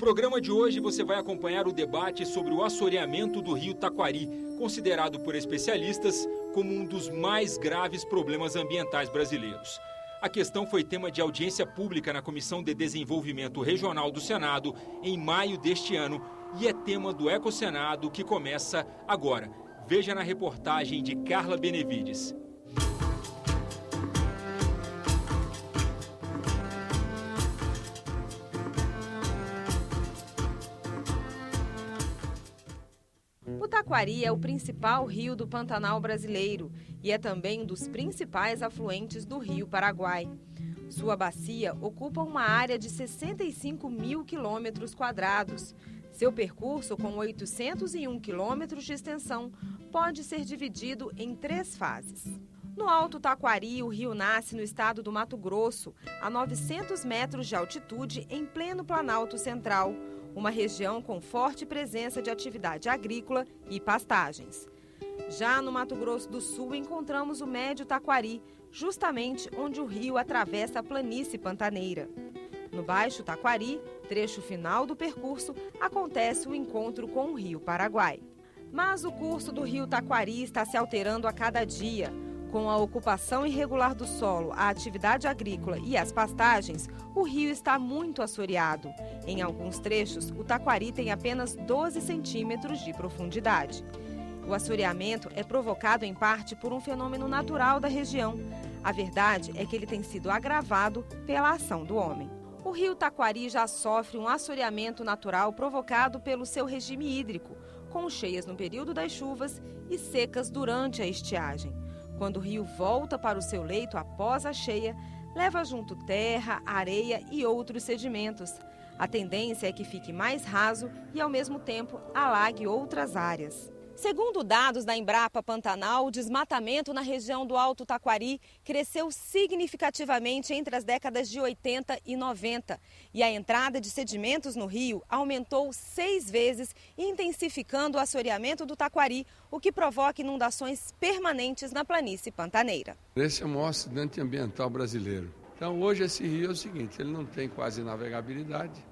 programa de hoje você vai acompanhar o debate sobre o assoreamento do rio Taquari, considerado por especialistas como um dos mais graves problemas ambientais brasileiros. A questão foi tema de audiência pública na Comissão de Desenvolvimento Regional do Senado em maio deste ano e é tema do Ecosenado que começa agora. Veja na reportagem de Carla Benevides. O Taquari é o principal rio do Pantanal brasileiro e é também um dos principais afluentes do Rio Paraguai. Sua bacia ocupa uma área de 65 mil quilômetros quadrados. Seu percurso, com 801 quilômetros de extensão, pode ser dividido em 3 fases. No Alto Taquari, o rio nasce no estado do Mato Grosso, a 900 metros de altitude, em pleno Planalto Central, uma região com forte presença de atividade agrícola e pastagens. Já no Mato Grosso do Sul, encontramos o Médio Taquari, justamente onde o rio atravessa a planície pantaneira. No Baixo Taquari, trecho final do percurso, acontece o encontro com o Rio Paraguai. Mas o curso do rio Taquari está se alterando a cada dia. Com a ocupação irregular do solo, a atividade agrícola e as pastagens, o rio está muito assoreado. Em alguns trechos, o Taquari tem apenas 12 centímetros de profundidade. O assoreamento é provocado em parte por um fenômeno natural da região. A verdade é que ele tem sido agravado pela ação do homem. O rio Taquari já sofre um assoreamento natural provocado pelo seu regime hídrico, com cheias no período das chuvas e secas durante a estiagem. Quando o rio volta para o seu leito após a cheia, leva junto terra, areia e outros sedimentos. A tendência é que fique mais raso e, ao mesmo tempo, alague outras áreas. Segundo dados da Embrapa Pantanal, o desmatamento na região do Alto Taquari cresceu significativamente entre as décadas de 80 e 90 e a entrada de sedimentos no rio aumentou 6 vezes, intensificando o assoreamento do Taquari, o que provoca inundações permanentes na planície pantaneira. Esse é o maior acidente ambiental brasileiro. Então hoje esse rio é o seguinte, ele não tem quase navegabilidade,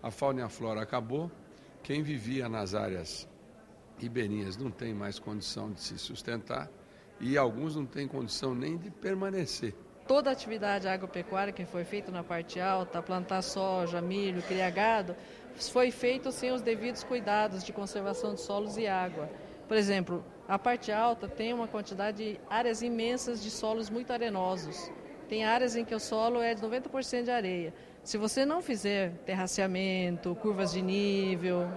a fauna e a flora acabou, quem vivia nas áreas ribeirinhas não tem mais condição de se sustentar e alguns não têm condição nem de permanecer. Toda a atividade agropecuária que foi feita na parte alta, plantar soja, milho, criar gado, foi feito sem os devidos cuidados de conservação de solos e água. Por exemplo, a parte alta tem uma quantidade de áreas imensas de solos muito arenosos. Tem áreas em que o solo é de 90% de areia. Se você não fizer terraceamento, curvas de nível,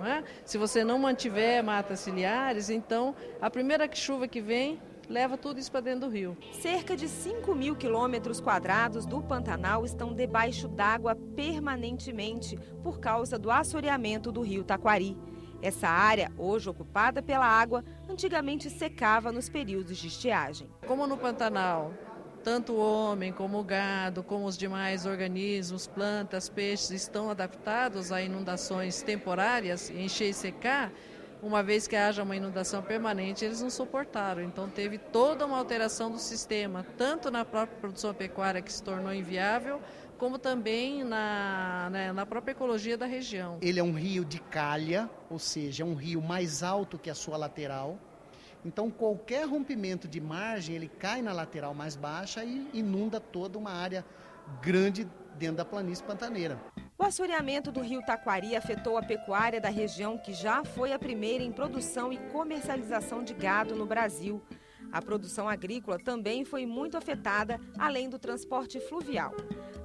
se você não mantiver matas ciliares, então a primeira chuva que vem leva tudo isso para dentro do rio. Cerca de 5 mil quilômetros quadrados do Pantanal estão debaixo d'água permanentemente por causa do assoreamento do rio Taquari. Essa área, hoje ocupada pela água, antigamente secava nos períodos de estiagem. Como no Pantanal, tanto o homem, como o gado, como os demais organismos, plantas, peixes estão adaptados a inundações temporárias, encher e secar, uma vez que haja uma inundação permanente, eles não suportaram. Então teve toda uma alteração do sistema, tanto na própria produção pecuária que se tornou inviável, como também na própria ecologia da região. Ele é um rio de calha, ou seja, é um rio mais alto que a sua lateral. Então, qualquer rompimento de margem, ele cai na lateral mais baixa e inunda toda uma área grande dentro da planície pantaneira. O assoreamento do rio Taquari afetou a pecuária da região, que já foi a primeira em produção e comercialização de gado no Brasil. A produção agrícola também foi muito afetada, além do transporte fluvial.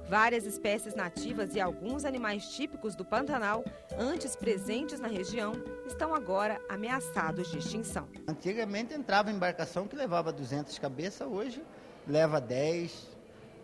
Várias espécies nativas e alguns animais típicos do Pantanal, antes presentes na região, estão agora ameaçados de extinção. Antigamente entrava embarcação que levava 200 cabeças, hoje leva 10,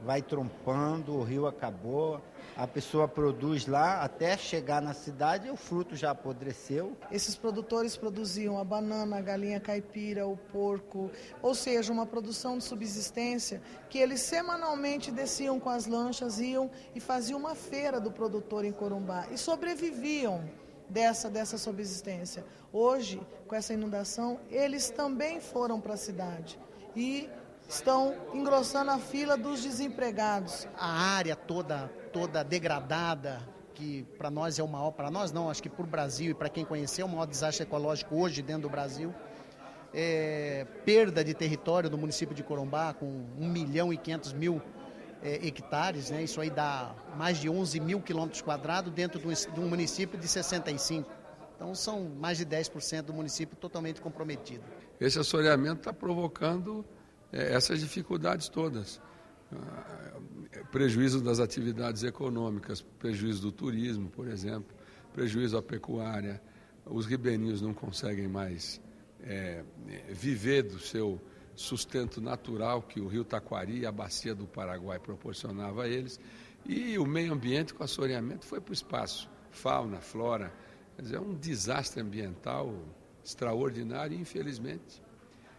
vai trompando, o rio acabou, a pessoa produz lá até chegar na cidade, o fruto já apodreceu. Esses produtores produziam a banana, a galinha caipira, o porco, ou seja, uma produção de subsistência que eles semanalmente desciam com as lanchas, iam e faziam uma feira do produtor em Corumbá e sobreviviam dessa subsistência. Hoje, com essa inundação, eles também foram para a cidade e estão engrossando a fila dos desempregados. A área toda degradada, que para nós é o maior, para nós não, acho que para o Brasil e para quem conheceu, o maior desastre ecológico hoje dentro do Brasil. Perda de território do município de Corumbá com 1.500.000 hectares, né? Isso aí dá mais de 11 mil quilômetros quadrados dentro de um município de 65. Então são mais de 10% do município totalmente comprometido. Esse assoreamento está provocando essas dificuldades todas. Prejuízo das atividades econômicas, prejuízo do turismo, por exemplo, prejuízo à pecuária. Os ribeirinhos não conseguem mais viver do seu sustento natural que o rio Taquari e a bacia do Paraguai proporcionava a eles. E o meio ambiente com assoreamento foi para o espaço. Fauna, flora. Quer dizer, é um desastre ambiental extraordinário e, infelizmente,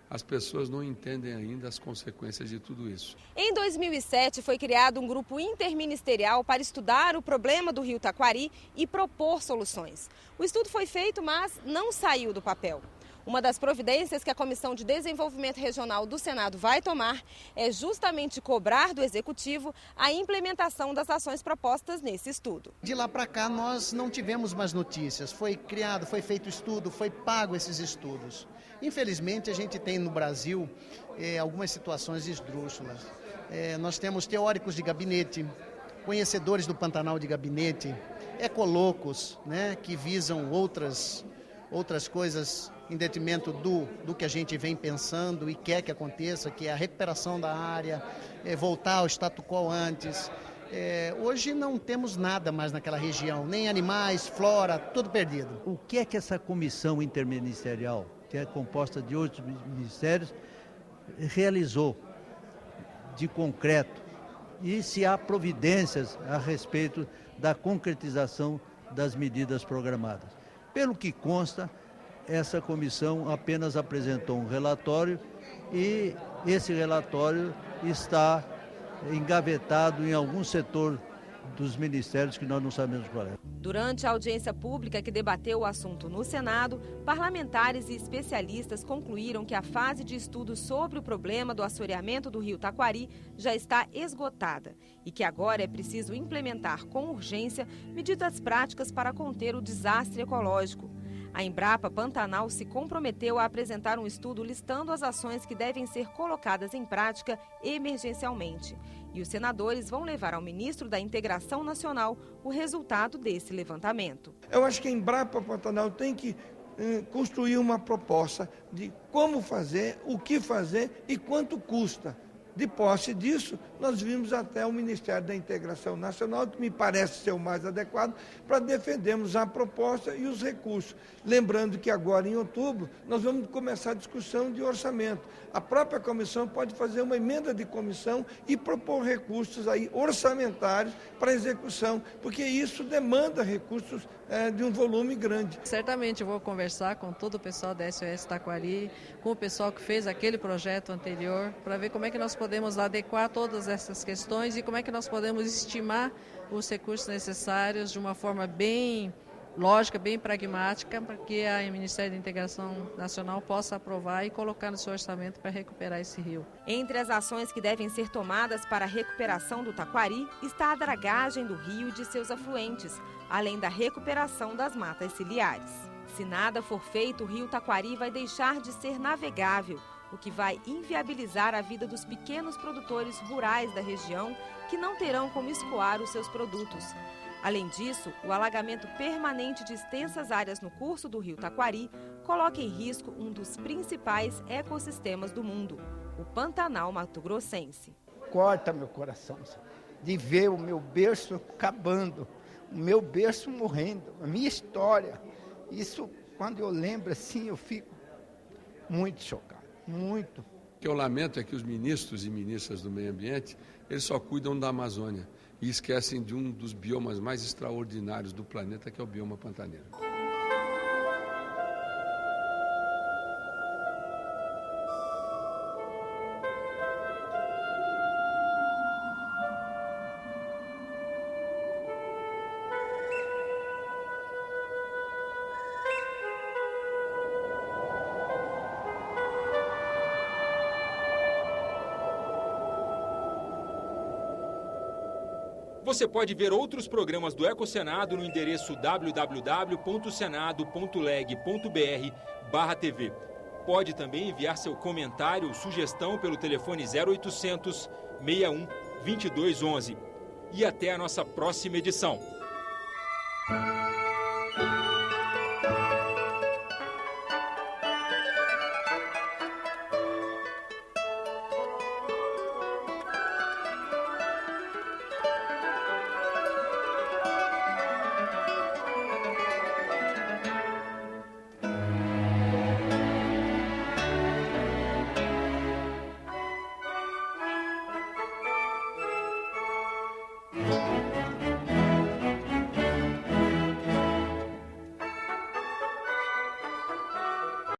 as pessoas não entendem ainda as consequências de tudo isso. Em 2007, foi criado um grupo interministerial para estudar o problema do rio Taquari e propor soluções. O estudo foi feito, mas não saiu do papel. Uma das providências que a Comissão de Desenvolvimento Regional do Senado vai tomar é justamente cobrar do Executivo a implementação das ações propostas nesse estudo. De lá para cá nós não tivemos mais notícias, foi criado, foi feito estudo, foi pago esses estudos. Infelizmente a gente tem no Brasil algumas situações esdrúxulas. Nós temos teóricos de gabinete, conhecedores do Pantanal de gabinete, ecolocos, né, que visam outras coisas em detrimento do que a gente vem pensando e quer que aconteça, que é a recuperação da área, voltar ao status quo antes. Hoje não temos nada mais naquela região, nem animais, flora, tudo perdido. O que é que essa comissão interministerial, que é composta de 8 ministérios, realizou de concreto? E se há providências a respeito da concretização das medidas programadas? Pelo que consta, essa comissão apenas apresentou um relatório e esse relatório está engavetado em algum setor dos ministérios que nós não sabemos qual é. Durante a audiência pública que debateu o assunto no Senado, parlamentares e especialistas concluíram que a fase de estudo sobre o problema do assoreamento do rio Taquari já está esgotada e que agora é preciso implementar com urgência medidas práticas para conter o desastre ecológico. A Embrapa Pantanal se comprometeu a apresentar um estudo listando as ações que devem ser colocadas em prática emergencialmente. E os senadores vão levar ao ministro da Integração Nacional o resultado desse levantamento. Eu acho que a Embrapa Pantanal tem que construir uma proposta de como fazer, o que fazer e quanto custa. De posse disso, nós vimos até o Ministério da Integração Nacional, que me parece ser o mais adequado, para defendermos a proposta e os recursos. Lembrando que agora, em outubro, nós vamos começar a discussão de orçamento. A própria comissão pode fazer uma emenda de comissão e propor recursos aí orçamentários para execução, porque isso demanda recursos de um volume grande. Certamente eu vou conversar com todo o pessoal da SOS Taquari, com o pessoal que fez aquele projeto anterior, para ver como é que nós podemos adequar todas essas questões e como é que nós podemos estimar os recursos necessários de uma forma bem lógica, bem pragmática, para que o Ministério da Integração Nacional possa aprovar e colocar no seu orçamento para recuperar esse rio. Entre as ações que devem ser tomadas para a recuperação do Taquari está a dragagem do rio e de seus afluentes, além da recuperação das matas ciliares. Se nada for feito, o rio Taquari vai deixar de ser navegável, o que vai inviabilizar a vida dos pequenos produtores rurais da região que não terão como escoar os seus produtos. Além disso, o alagamento permanente de extensas áreas no curso do rio Taquari coloca em risco um dos principais ecossistemas do mundo, o Pantanal mato-grossense. Corta meu coração de ver o meu berço acabando, o meu berço morrendo, a minha história. Isso, quando eu lembro assim, eu fico muito chocado, muito. O que eu lamento é que os ministros e ministras do meio ambiente, eles só cuidam da Amazônia e esquecem de um dos biomas mais extraordinários do planeta, que é o bioma pantaneiro. Você pode ver outros programas do EcoSenado no endereço www.senado.leg.br/TV. Pode também enviar seu comentário ou sugestão pelo telefone 0800 61 2211. E até a nossa próxima edição.